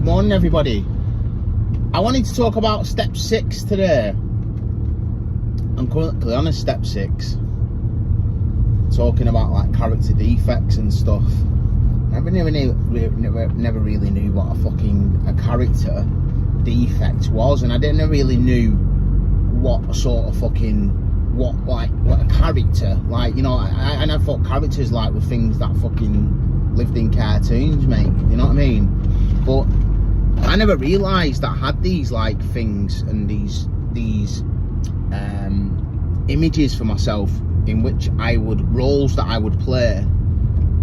Morning everybody. I wanted to talk about step 6 today. I'm currently on a step 6, talking about like character defects and stuff. I never really knew what a character defect was, and I didn't really knew what sort of what a character, like, you know, and I thought characters like were things that fucking lived in cartoons, mate, you know what I mean? But I never realised that I had these like things and these images for myself in which roles that I would play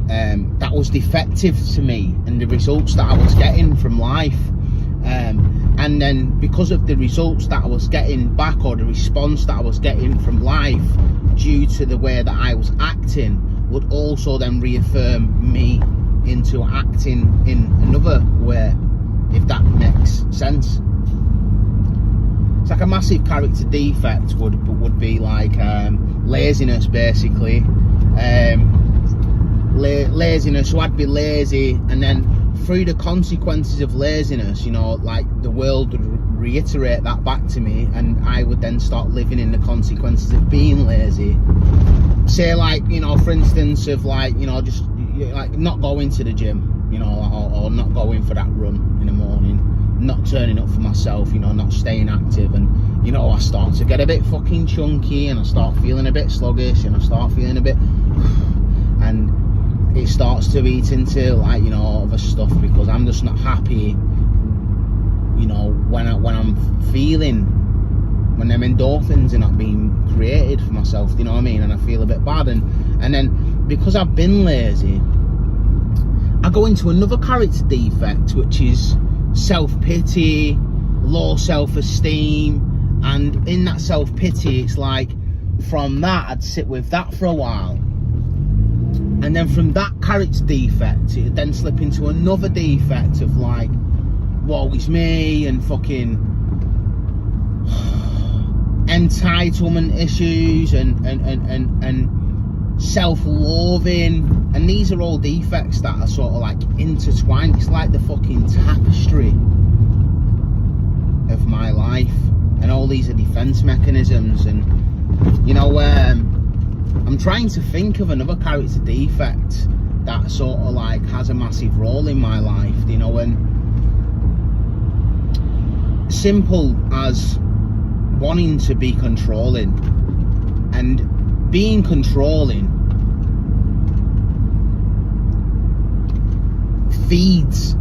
that was defective to me and the results that I was getting from life, and then because of the results that I was getting back, or the response that I was getting from life due to the way that I was acting, would also then reaffirm me into acting in another way, if that makes sense. It's like a massive character defect would be like laziness, basically. Laziness, so I'd be lazy, and then through the consequences of laziness, you know, like the world would reiterate that back to me, and I would then start living in the consequences of being lazy. Say, like, you know, for instance, of like, you know, just like not going to the gym, you know, or not going for that run in the morning, not turning up for myself, you know, not staying active, and you know, I start to get a bit fucking chunky, and I start feeling a bit sluggish, and I start feeling a bit, and it starts to eat into, like, you know, other stuff, because I'm just not happy, you know, when I'm feeling, when them endorphins are not being created for myself, you know what I mean, and I feel a bit bad, and then because I've been lazy, I go into another character defect, which is self-pity, low self-esteem, and in that self-pity, it's like, from that, I'd sit with that for a while. And then from that character defect, it then slip into another defect of like, woe is me, and fucking entitlement issues, and self-loathing, and these are all defects that are sort of like intertwined. It's like the fucking tapestry of my life, and all these are defense mechanisms. And you know, I'm trying to think of another character defect that sort of like has a massive role in my life, you know, and simple as wanting to be controlling, and being controlling feeds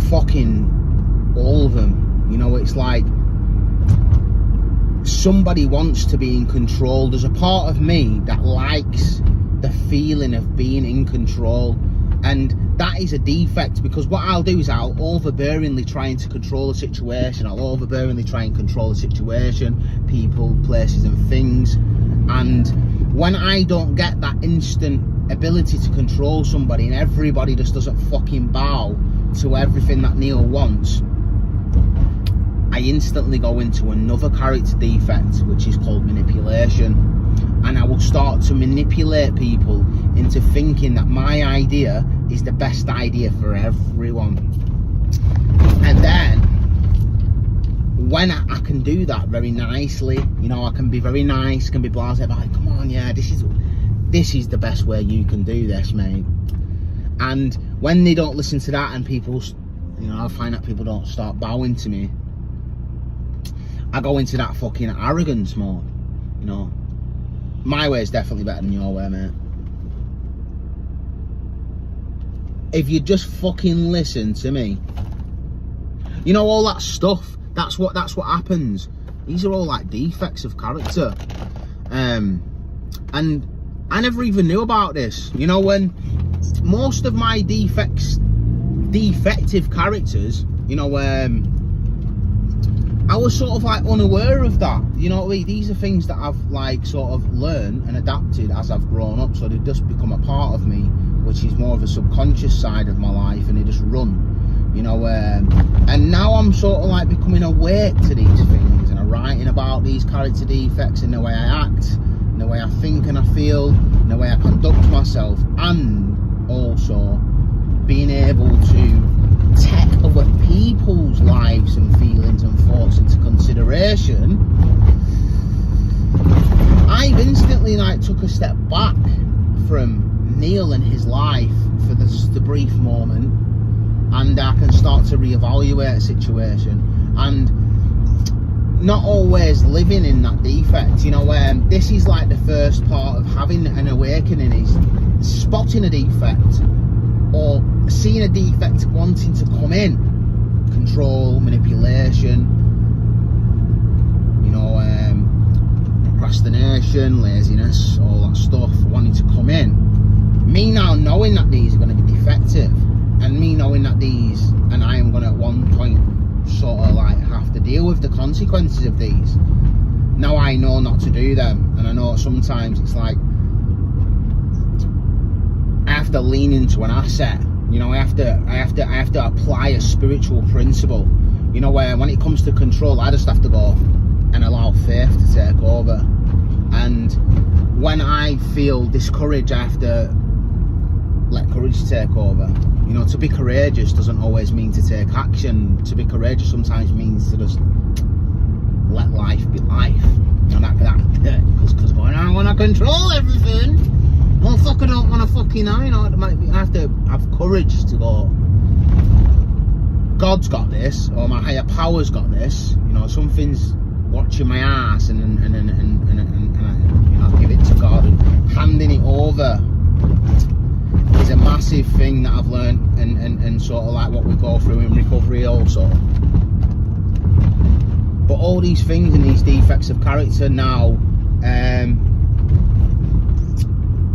fucking all of them, you know. It's like somebody wants to be in control. There's a part of me that likes the feeling of being in control, and that is a defect, because what I'll do is I'll overbearingly trying to control a situation. I'll overbearingly try and control a situation, people, places and things, and when I don't get that instant ability to control somebody, and everybody just doesn't fucking bow to everything that Neil wants, I instantly go into another character defect, which is called manipulation, and I will start to manipulate people into thinking that my idea is the best idea for everyone. And then when I can do that very nicely, you know, I can be very nice, can be blasé, like, come on, yeah, this is the best way you can do this, mate. And when they don't listen to that, and people, you know, I find that people don't start bowing to me, I go into that fucking arrogance mode, you know. My way is definitely better than your way, mate. If you just fucking listen to me, you know, all that stuff, that's what happens. These are all like defects of character, and I never even knew about this, you know. When most of my defective characters, you know, I was sort of like unaware of that, you know. These are things that I've like sort of learned and adapted as I've grown up, so they just become a part of me, which is more of a subconscious side of my life, and they just run, you know. And now I'm sort of like becoming awake to these things, and I'm writing about these character defects in the way I act, in the way I think and I feel, in the way I conduct myself, and also being able to tech other people people's lives and feelings and thoughts into consideration, I've instantly like took a step back from Neil and his life for the brief moment, and I can start to reevaluate a situation and not always living in that defect. You know, this is like the first part of having an awakening, is spotting a defect or seeing a defect wanting to come in. Control, manipulation, you know, procrastination, laziness, all that stuff wanting to come in. Me now knowing that these are going to be defective, and me knowing that these, and I am going to at one point sort of like have to deal with the consequences of these. Now I know not to do them, and I know sometimes it's like I have to lean into an asset. You know, I have to apply a spiritual principle. You know, where when it comes to control, I just have to go and allow faith to take over. And when I feel discouraged, I have to let courage take over. You know, to be courageous doesn't always mean to take action. To be courageous sometimes means to just let life be life. And because going, I want to control everything. Well, fuck, I don't want to fucking know, you know, I have to have courage to go, God's got this, or my higher power's got this, you know, something's watching my ass, and you know, give it to God, and handing it over is a massive thing that I've learned, and sort of like what we go through in recovery also. But all these things and these defects of character now,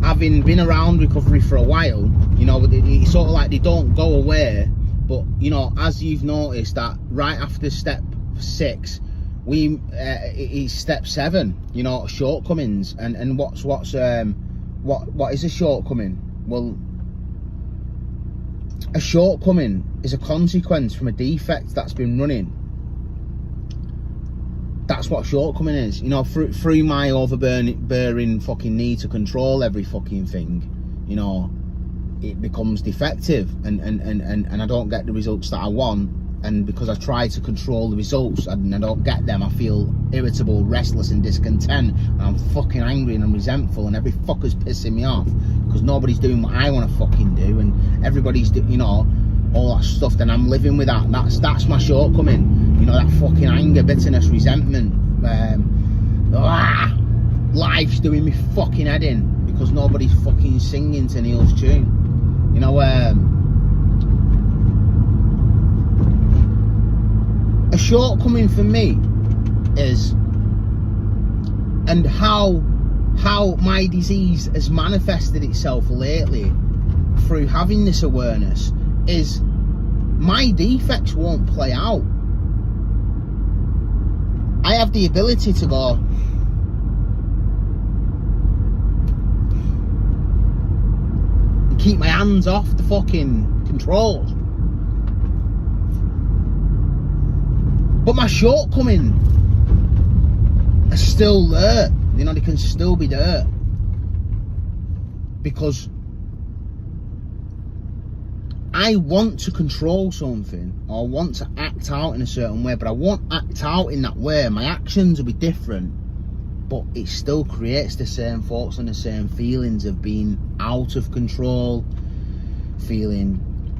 having been around recovery for a while, you know, it's sort of like they don't go away. But you know, as you've noticed that right after step 6, it's step 7. You know, shortcomings, and what is a shortcoming? Well, a shortcoming is a consequence from a defect that's been running. That's what shortcoming is. You know, through my overbearing fucking need to control every fucking thing, you know, it becomes defective, and I don't get the results that I want. And because I try to control the results and I don't get them, I feel irritable, restless and discontent, and I'm fucking angry and I'm resentful, and every fucker's pissing me off because nobody's doing what I want to fucking do, and everybody's you know, all that stuff. Then I'm living with that. That's my shortcoming. You know, that fucking anger, bitterness, resentment. Life's doing me fucking head in because nobody's fucking singing to Neil's tune. You know, a shortcoming for me is, and how my disease has manifested itself lately through having this awareness, is my defects won't play out. I have the ability to go, and keep my hands off the fucking controls. But my shortcoming are still there. You know, they can still be there. Because I want to control something, or want to act out in a certain way, but I won't act out in that way. My actions will be different, but it still creates the same thoughts and the same feelings of being out of control, feeling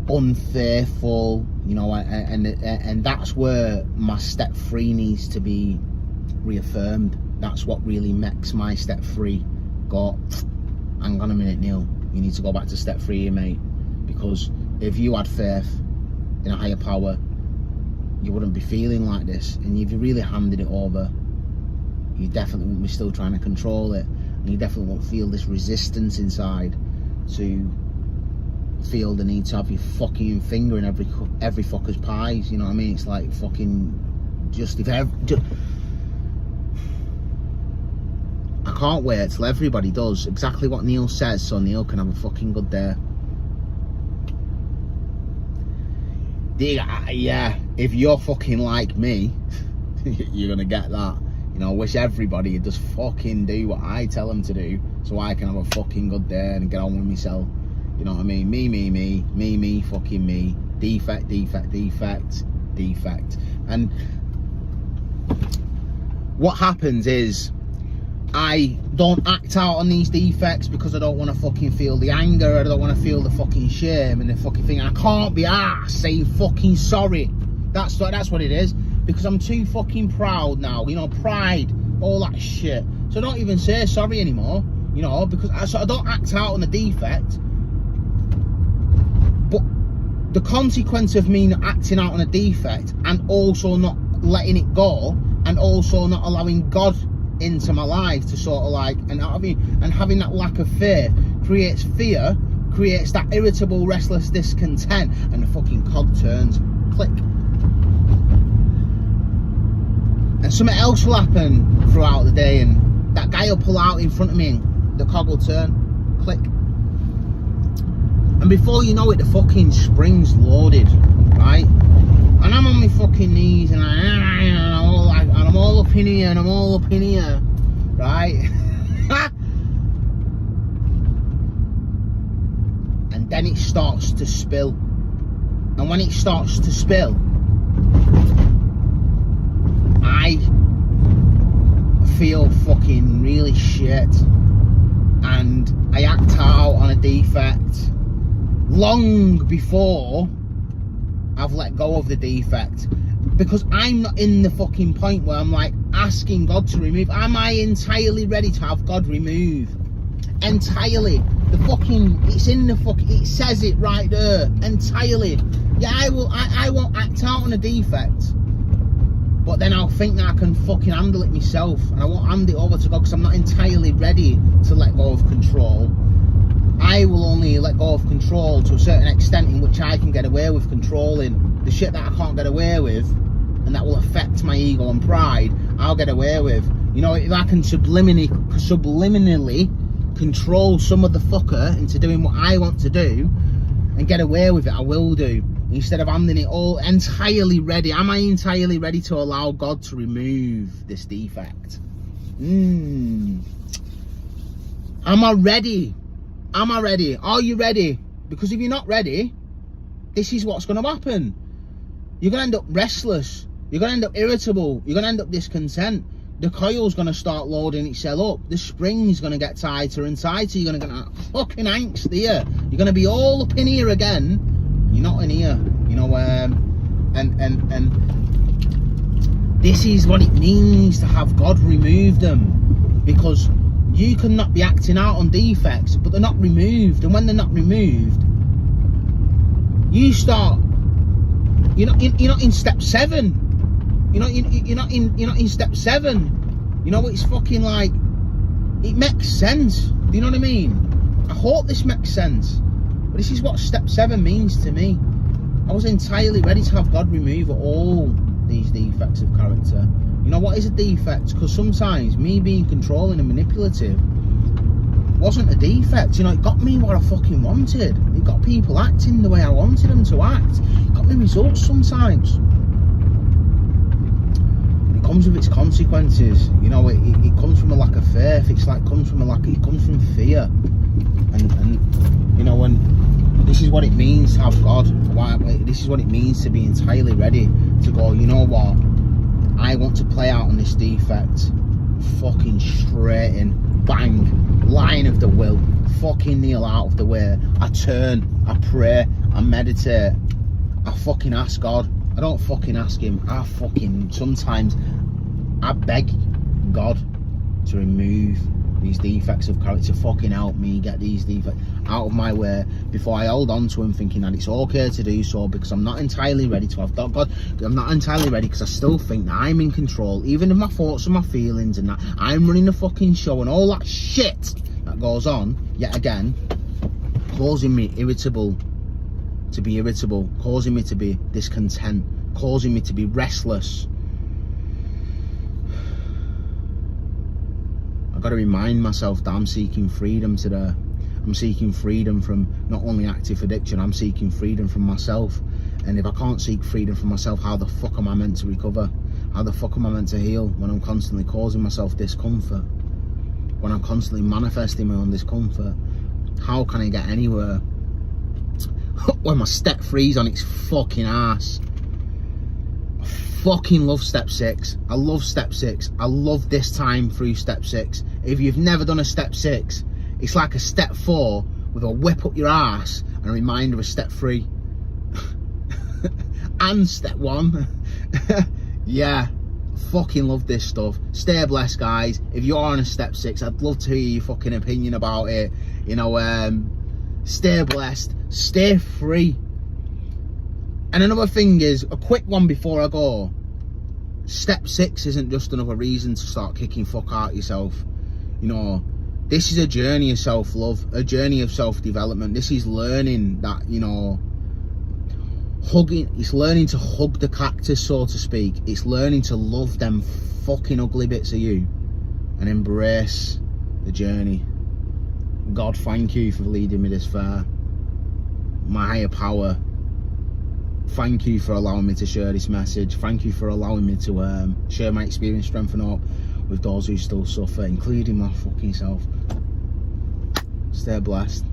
unfaithful, you know, and that's where my step 3 needs to be reaffirmed. That's what really makes my step 3 go, hang on a minute, Neil, you need to go back to step 3 here, mate, because if you had faith in a higher power, you wouldn't be feeling like this. And if you really handed it over, you definitely wouldn't be still trying to control it, and you definitely won't feel this resistance inside to feel the need to have your fucking finger in every fucker's pies. You know what I mean? It's like fucking I can't wait till everybody does exactly what Neil says, so Neil can have a fucking good day. Yeah, if you're fucking like me, you're gonna get that. You know, I wish everybody would just fucking do what I tell them to do, so I can have a fucking good day and get on with myself. You know what I mean? Me, fucking me. Defect. defect. And what happens is I don't act out on these defects because I don't want to fucking feel the anger, I don't want to feel the fucking shame and the fucking thing. I can't be arsed saying fucking sorry. That's what it is, because I'm too fucking proud now, you know, pride, all that shit. So I don't even say sorry anymore, you know, because I don't act out on the defect. But the consequence of me not acting out on a defect and also not letting it go, and also not allowing God into my life to sort of like, and having that lack of faith creates fear, creates that irritable, restless discontent, and the fucking cog turns. Click. And something else will happen throughout the day, and that guy will pull out in front of me and the cog will turn. Click. And before you know it, the fucking spring's loaded, right? And I'm on my fucking knees and I'm all up in here, and I'm all up in here, right? And then it starts to spill. And when it starts to spill, I feel fucking really shit, and I act out on a defect long before I've let go of the defect, because I'm not in the fucking point where I'm like asking God to remove. Am I entirely ready to have God remove? Entirely. The fucking, it's in the fucking, it says it right there, entirely. Yeah, I won't act out on a defect, but then I'll think that I can fucking handle it myself, and I won't hand it over to God because I'm not entirely ready to let go of control. I will only let go of control to a certain extent in which I can get away with controlling the shit that I can't get away with, and that will affect my ego and pride. I'll get away with, you know, if I can subliminally control some of the fucker into doing what I want to do and get away with it, I will do, instead of handing it all entirely ready. Am I entirely ready to allow God to remove this defect? Am I ready? Am I ready? Are you ready? Because if you're not ready, this is what's going to happen. You're going to end up restless. You're going to end up irritable. You're going to end up discontent. The coil's going to start loading itself up. The spring's going to get tighter and tighter. You're going to get fucking angst here. You're going to be all up in here again. You're not in here. You know, and this is what it means to have God remove them. Because you cannot be acting out on defects, but they're not removed. And when they're not removed, you start. You're not in step 7. You're not in step 7. You know, it's fucking like, it makes sense. Do you know what I mean? I hope this makes sense. But this is what step 7 means to me. I was entirely ready to have God remove all these defects of character. You know what is a defect? Because sometimes me being controlling and manipulative wasn't a defect. You know, it got me what I fucking wanted. It got people acting the way I wanted them to act. It got me results sometimes. It comes with its consequences. You know, it comes from a lack of faith. It's like it comes from fear. And you know, when this is what it means to have God. This is what it means to be entirely ready to go, you know what? I want to play out on this defect. Fucking straight in. Bang. Line of the will. Fucking kneel out of the way. I turn. I pray. I meditate. I fucking ask God. I don't fucking ask him. Sometimes I beg God to remove these defects of character. Fucking help me get these defects out of my way before I hold on to him, thinking that it's okay to do so, because I'm not entirely ready to have God. I'm not entirely ready because I still think that I'm in control, even of my thoughts and my feelings, and that I'm running the fucking show, and all that shit that goes on, yet again, causing me to be irritable, causing me to be discontent, causing me to be restless. I've got to remind myself that I'm seeking freedom today. I'm seeking freedom from not only active addiction, I'm seeking freedom from myself. And if I can't seek freedom from myself, how the fuck am I meant to recover? How the fuck am I meant to heal when I'm constantly causing myself discomfort? When I'm constantly manifesting my own discomfort? How can I get anywhere when my step 3's on its fucking ass? fucking love step 6. I love step 6. I love this time through step 6. If you've never done a step 6, it's like a step 4 with a whip up your ass and a reminder of step 3 and step 1. Yeah, fucking love this stuff. Stay blessed, guys. If you're on a step 6, I'd love to hear your fucking opinion about it. You know, stay blessed, stay free. And another thing is, a quick one before I go, step 6 isn't just another reason to start kicking fuck out yourself. You know, this is a journey of self-love, a journey of self-development. This is learning that, you know, it's learning to hug the cactus, so to speak. It's learning to love them fucking ugly bits of you and embrace the journey. God, thank you for leading me this far. My higher power, thank you for allowing me to share this message. Thank you for allowing me to share my experience, strength and hope with those who still suffer, including my fucking self. Stay blessed.